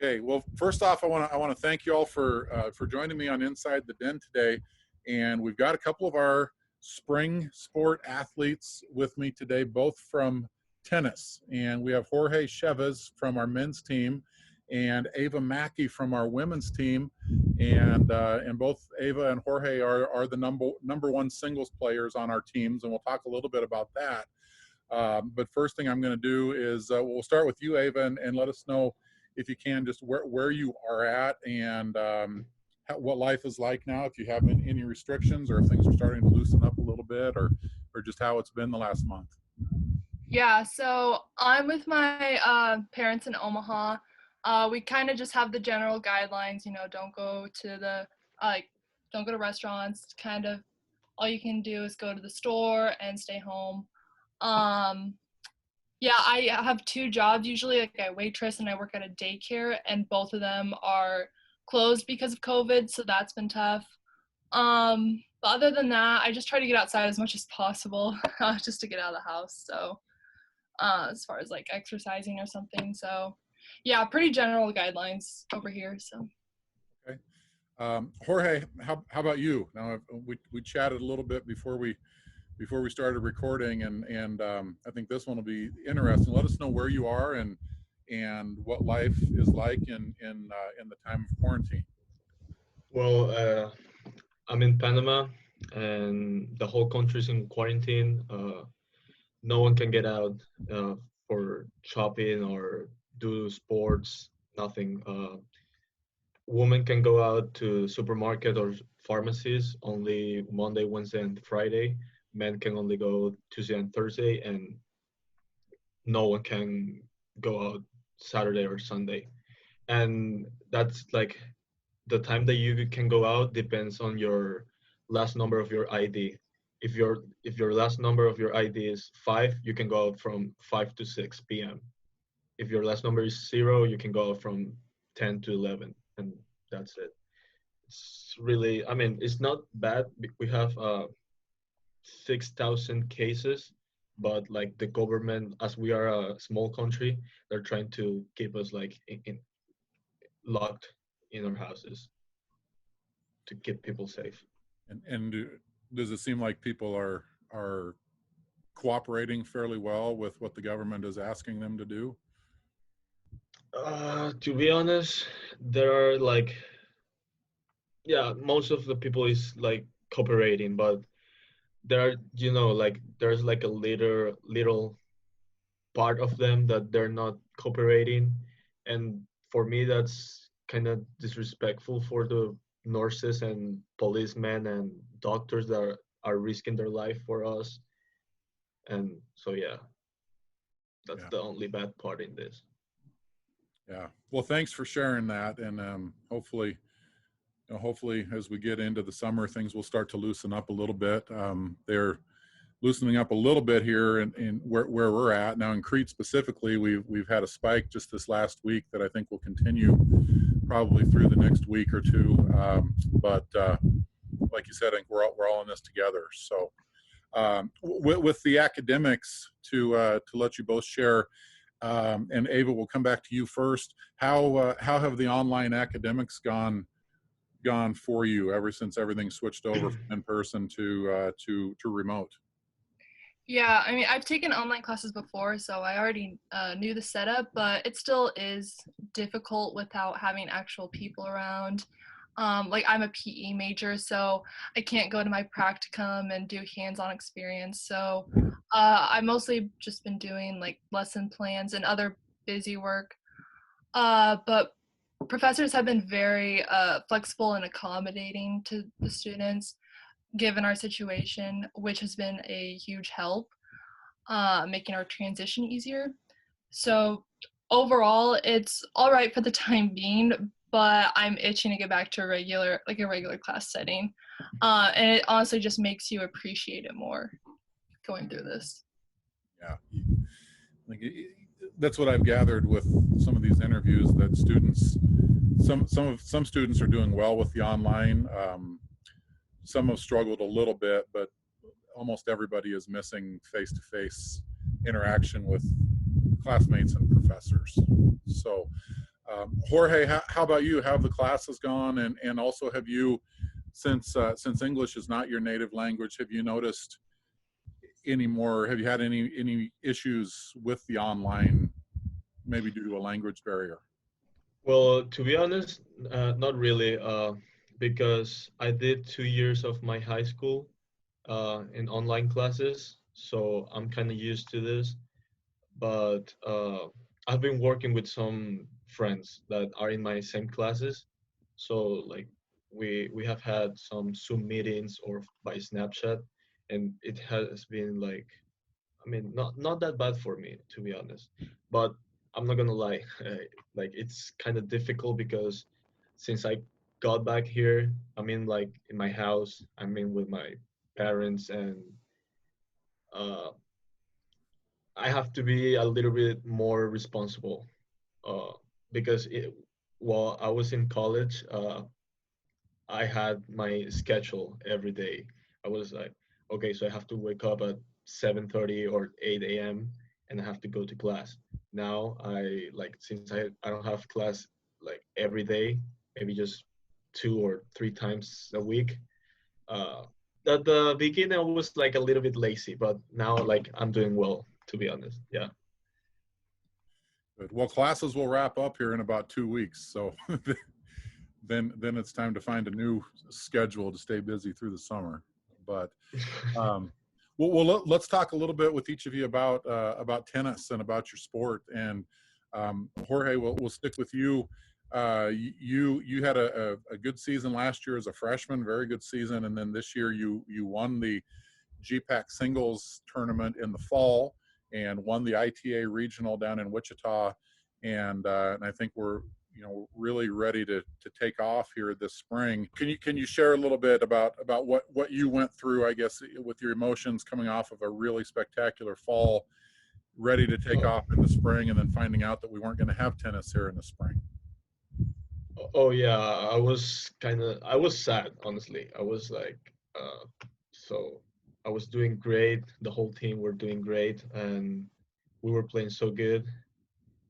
Okay, well, first off, I want to thank you all for joining me on Inside the Den today, and we've got a couple of our spring sport athletes with me today, both from tennis, and we have Jorge Chevez from our men's team, and Ava Macke from our women's team, and both Ava and Jorge are the number one singles players on our teams, and we'll talk a little bit about that. But first thing I'm going to do is we'll start with you, Ava, and let us know, if you can, just where you are at and what life is like now, if you have any restrictions or if things are starting to loosen up a little bit, or just how it's been the last month. Yeah, so I'm with my parents in Omaha. We kind of just have the general guidelines, don't go to don't go to restaurants. Kind of all you can do is go to the store and stay home. Yeah, I have two jobs usually. Like I waitress and I work at a daycare, and both of them are closed because of COVID, so that's been tough. But other than that, I just try to get outside as much as possible, just to get out of the house. So, as far as like exercising or something, so yeah, pretty general guidelines over here. So. Okay, Jorge, how about you? Now we chatted a little bit before we started recording, and I think this one will be interesting. Let us know where you are and what life is like in the time of quarantine. Well, I'm in Panama, and the whole country's in quarantine. No one can get out for shopping or do sports. Nothing. Women can go out to supermarket or pharmacies only Monday, Wednesday, and Friday. Men can only go Tuesday and Thursday, and no one can go out Saturday or Sunday. And that's like the time that you can go out depends on your last number of your ID. If your last number of your ID is 5, you can go out from 5 to 6 p.m. If your last number is 0, you can go out from 10 to 11, and that's it. It's really, I mean, it's not bad. We have 6,000 cases, but like the government, as we are a small country, they're trying to keep us like in locked in our houses to keep people safe. And does it seem like people are cooperating fairly well with what the government is asking them to do? To be honest, there are like, yeah, most of the people is like cooperating, but there are, like there's like a little part of them that they're not cooperating, and for me that's kind of disrespectful for the nurses and policemen and doctors that are risking their life for us. And so yeah, that's the only bad part in this. Yeah, well, thanks for sharing that, and hopefully as we get into the summer, things will start to loosen up a little bit. They're loosening up a little bit here in where we're at now in Crete specifically. We've had a spike just this last week that I think will continue probably through the next week or two. But like you said, I think we're all in this together. So with the academics, to let you both share, and Ava, we'll come back to you first. How have the online academics gone for you ever since everything switched over from in person to remote? Yeah, I mean, I've taken online classes before, so I already knew the setup, but it still is difficult without having actual people around. Like I'm a PE major, so I can't go to my practicum and do hands-on experience. So I've mostly just been doing like lesson plans and other busy work. But professors have been very flexible and accommodating to the students, given our situation, which has been a huge help, making our transition easier. So overall, it's all right for the time being, but I'm itching to get back to a regular class setting. And it honestly just makes you appreciate it more going through this. Yeah, that's what I've gathered with some of these interviews, that students, some students are doing well with the online. Some have struggled a little bit, but almost everybody is missing face-to-face interaction with classmates and professors. So Jorge, how about you? How have the classes gone? And also, have you, since English is not your native language, have you noticed any more? Have you had any issues with the online, maybe due to a language barrier? Well, to be honest, not really, because I did 2 years of my high school in online classes, so I'm kind of used to this. But I've been working with some friends that are in my same classes, so like we have had some Zoom meetings or by Snapchat, and it has been like, I mean, not that bad for me, to be honest. But I'm not gonna lie, like it's kind of difficult because since I got back here, I'm in like in my house, I'm in with my parents, and uh, I have to be a little bit more responsible uh, because while I was in college, I had my schedule every day. I was like, okay, so I have to wake up at 7:30 or 8 a.m. and I have to go to class. Now I like since I don't have class like every day, maybe just 2 or 3 times a week. Uh, at the beginning, I was like a little bit lazy, but now like I'm doing well, to be honest. Yeah. Good. Well, classes will wrap up here in about 2 weeks, so then it's time to find a new schedule to stay busy through the summer. But let's talk a little bit with each of you about tennis and about your sport. And Jorge, we'll stick with you. You had a good season last year as a freshman, very good season, and then this year you won the GPAC singles tournament in the fall and won the ITA regional down in Wichita. And I think we're really ready to take off here this spring. Can you share a little bit about what you went through, I guess, with your emotions coming off of a really spectacular fall, ready to take off in the spring, and then finding out that we weren't going to have tennis here in the spring? Oh yeah, I was sad, honestly. I was like, so I was doing great. The whole team were doing great, and we were playing so good.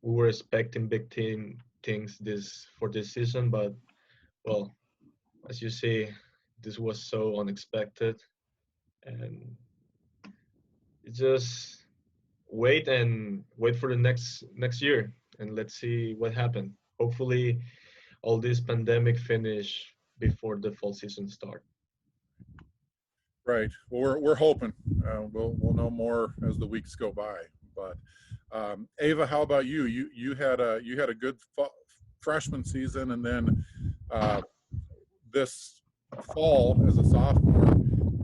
We were expecting big team things this season, but well, as you see, this was so unexpected, and it just wait for the next year, and let's see what happened. Hopefully, all this pandemic finish before the fall season start. Right. Well, we're hoping. We'll know more as the weeks go by. But Ava, how about you? You had a good freshman season, and then this fall as a sophomore,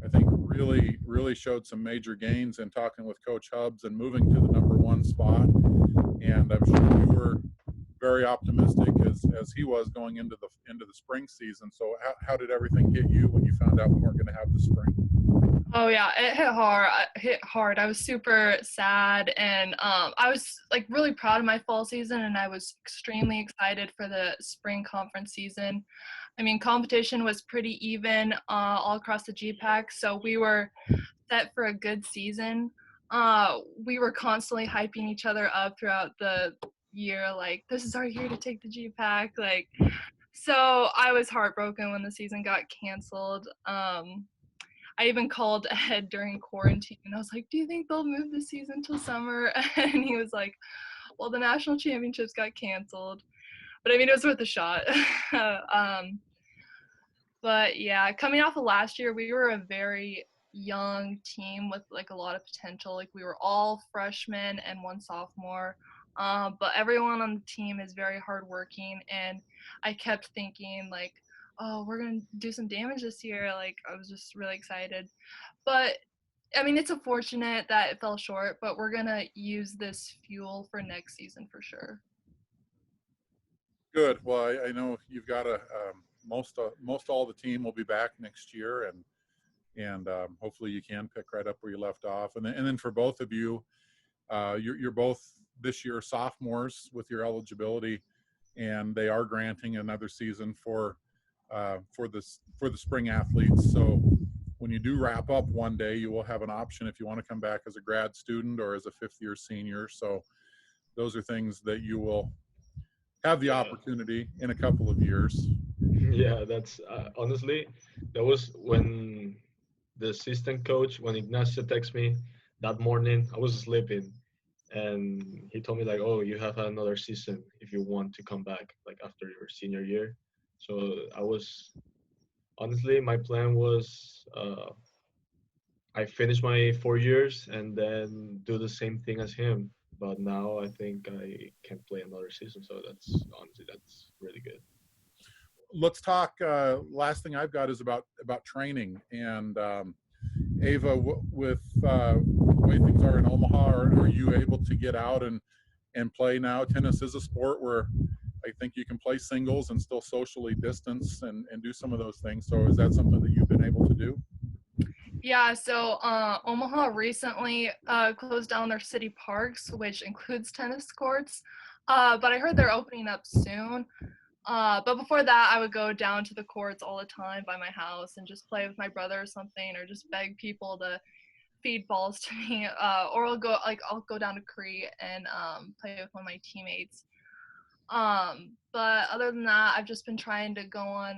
I think really showed some major gains in talking with Coach Hubbs and moving to the #1 spot. And I'm sure you were very optimistic as he was going into the spring season. So how did everything hit you when you found out we weren't going to have the spring? Oh yeah, it hit hard. I was super sad, and I was like really proud of my fall season, and I was extremely excited for the spring conference season. I mean, competition was pretty even all across the GPAC, so we were set for a good season. We were constantly hyping each other up throughout the year, like this is our year to take the GPAC. Like, so I was heartbroken when the season got canceled. I even called Ed during quarantine, and I was like, do you think they'll move the season till summer? And he was like, well, the national championships got canceled. But I mean, it was worth a shot. But yeah, coming off of last year, we were a very young team with like a lot of potential. Like we were all freshmen and one sophomore. But everyone on the team is very hardworking, and I kept thinking like, oh, we're gonna do some damage this year. Like I was just really excited. But I mean, it's unfortunate that it fell short, but we're gonna use this fuel for next season for sure. Good. Well, I know you've got most all the team will be back next year, and hopefully you can pick right up where you left off. And then for both of you, you're both this year sophomores with your eligibility, and they are granting another season for the spring athletes. So when you do wrap up one day, you will have an option if you want to come back as a grad student or as a fifth-year senior. So those are things that you will have the Yeah. opportunity in a couple of years. Yeah, that's honestly, that was when the assistant coach, when Ignacio texted me that morning. I was sleeping, and he told me like, "Oh, you have another season if you want to come back, like after your senior year." So I was honestly, my plan was I finish my 4 years and then do the same thing as him. But now I think I can play another season, so that's honestly that's really good. Let's talk. Last thing I've got is about training and Ava. With the way things are in Omaha, are you able to get out and play now? Tennis is a sport where I think you can play singles and still socially distance and do some of those things. So is that something that you've been able to do? Yeah, so Omaha recently closed down their city parks, which includes tennis courts. But I heard they're opening up soon. But before that, I would go down to the courts all the time by my house and just play with my brother or something, or just beg people to feed balls to me. Or I'll go down to Crete and play with one of my teammates. But other than that, I've just been trying to go on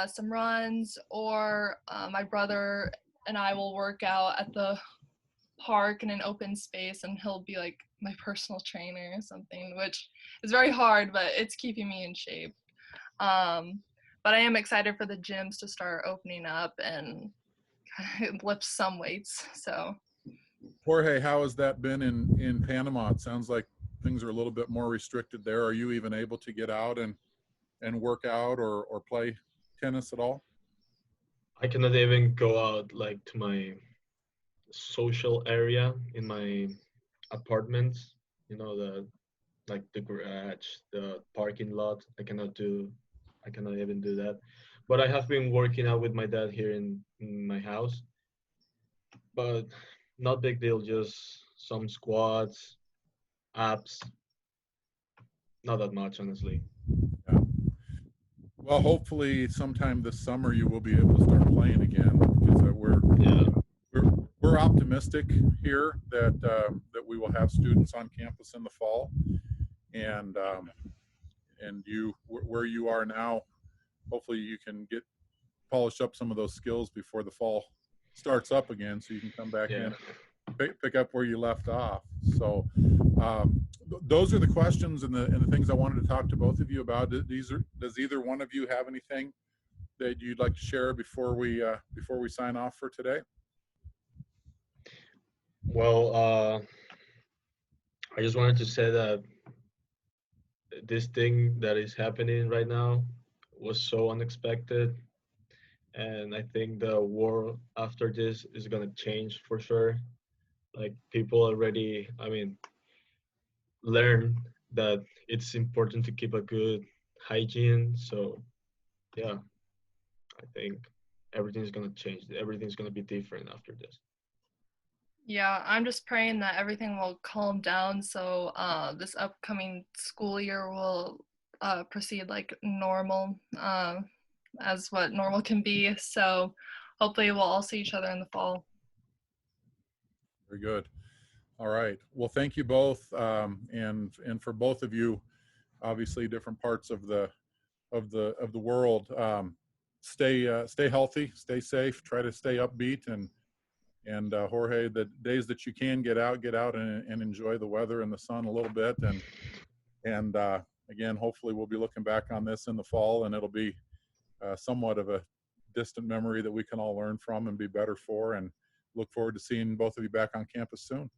some runs, or my brother and I will work out at the park in an open space, and he'll be like my personal trainer or something, which is very hard, but it's keeping me in shape. But I am excited for the gyms to start opening up and lift some weights. So Jorge, how has that been in Panama? It sounds like things are a little bit more restricted there. Are you even able to get out and work out or play tennis at all? I cannot even go out like to my social area in my apartment. You know, the like the garage, the parking lot. I cannot even do that. But I have been working out with my dad here in my house. But not big deal, just some squats, abs, not that much honestly. Yeah. Well, hopefully sometime this summer you will be able to start playing again because Yeah. we're optimistic here that we will have students on campus in the fall, and you where you are now, hopefully you can polish up some of those skills before the fall starts up again, so you can come back Yeah. in, pick up where you left off. So those are the questions and the things I wanted to talk to both of you about. Does either one of you have anything that you'd like to share before we sign off for today? Well, I just wanted to say that this thing that is happening right now was so unexpected, and I think the world after this is gonna change for sure. Like people already, I mean, learn that it's important to keep a good hygiene. So yeah, I think everything's gonna change. Everything's gonna be different after this. yeah, I'm just praying that everything will calm down, so this upcoming school year will proceed like normal, as what normal can be. So hopefully we'll all see each other in the fall. Very good. All right. Well, thank you both, and for both of you, obviously different parts of the world. Stay healthy, stay safe, try to stay upbeat, and Jorge, the days that you can get out and enjoy the weather and the sun a little bit, and again, hopefully we'll be looking back on this in the fall, and it'll be somewhat of a distant memory that we can all learn from and be better for, and look forward to seeing both of you back on campus soon.